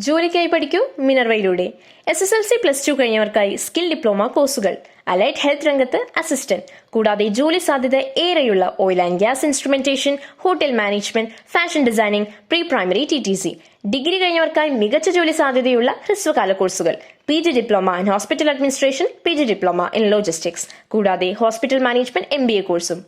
ജോലിക്കായി പഠിക്കൂ മിനർവയിലൂടെ. SSLC+2 കഴിഞ്ഞവർക്കായി സ്കിൽ ഡിപ്ലോമ കോഴ്സുകൾ, അലൈഡ് ഹെൽത്ത് രംഗത്ത് അസിസ്റ്റന്റ്, കൂടാതെ ജോലി സാധ്യത ഏറെയുള്ള oil and gas instrumentation, hotel management, fashion designing, pre primary TTC. Degree കഴിഞ്ഞവർക്കായി മികച്ച ജോലി സാധ്യതയുള്ള ഹ്രസ്വകാല കോഴ്സുകൾ, PG diploma in hospital administration, PG diploma in logistics, കൂടാതെ ഹോസ്പിറ്റൽ മാനേജ്മെന്റ് MBA കോഴ്സും.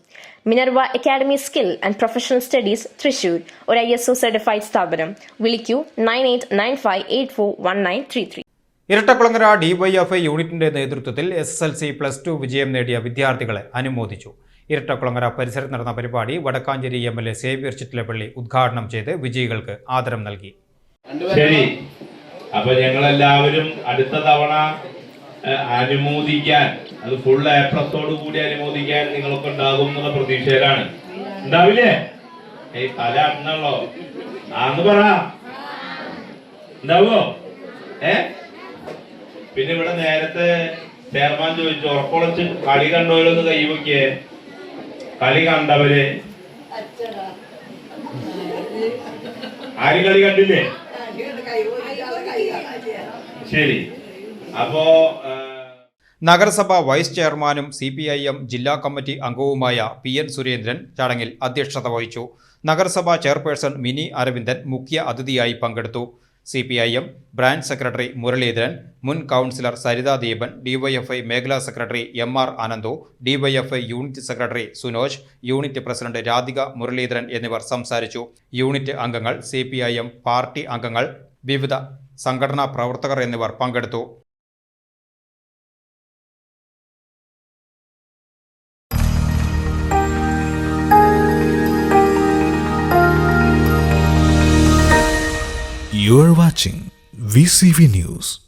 Minerva academy skill and professional studies, Thrissur, ഒരു ISO സർട്ടിഫൈഡ് സ്ഥാപനം. വിളിക്കൂ 9895841933. ഇരട്ടക്കുളങ്ങര DYFI യൂണിറ്റിന്റെ നേതൃത്വത്തിൽ SSLC+2 വിജയം നേടിയ വിദ്യാർത്ഥികളെ അനുമോദിച്ചു. ഇരട്ടക്കുളങ്ങര പരിസരത്ത് നടന്ന പരിപാടി വടക്കാഞ്ചേരി MLA സേവ്യർ ചിറ്റിലപ്പള്ളി ഉദ്ഘാടനം ചെയ്ത് വിജയികൾക്ക് ആദരം നൽകി. ശരി, അപ്പൊ ഞങ്ങളെല്ലാവരും അടുത്ത തവണ അനുമോദിക്കാൻ, അത് ഫുൾ A+ കൂടി അനുമോദിക്കാൻ നിങ്ങളൊക്കെ ഉണ്ടാകും എന്നുള്ള പ്രതീക്ഷയിലാണ്. ഉണ്ടാവില്ലേ? തല അണ്ണല്ലോ ആന്ന് പറ, ഉണ്ടാവോ? പിന്നെ ഇവിടെ നേരത്തെ ചെയർമാൻ ചോദിച്ചു, ഉറപ്പുളച്ച് കളി കണ്ടവരൊന്ന് കൈവയ്ക്കേ. കളി കണ്ടവര് ആരും കളി കണ്ടില്ലേ? ശരി, അപ്പോ നഗരസഭ വൈസ് ചെയർമാനും CPIM ജില്ലാ കമ്മിറ്റി അംഗവുമായ PN സുരേന്ദ്രൻ ചടങ്ങിൽ അധ്യക്ഷത വഹിച്ചു. നഗരസഭാ ചെയർപേഴ്സൺ മിനി അരവിന്ദൻ മുഖ്യ അതിഥിയായി പങ്കെടുത്തു. CPIM ബ്രാഞ്ച് സെക്രട്ടറി മുരളീധരൻ, മുൻ കൗൺസിലർ സരിതാ ദീപൻ, DYFI മേഖലാ secretary MR Anandu, DYFI unit secretary Sunoj, unit president Radhika Muraleedharan എന്നിവർ സംസാരിച്ചു. യൂണിറ്റ് അംഗങ്ങൾ, CPIM പാർട്ടി അംഗങ്ങൾ, വിവിധ സംഘടനാ പ്രവർത്തകർ എന്നിവർ പങ്കെടുത്തു. You are watching VCV News.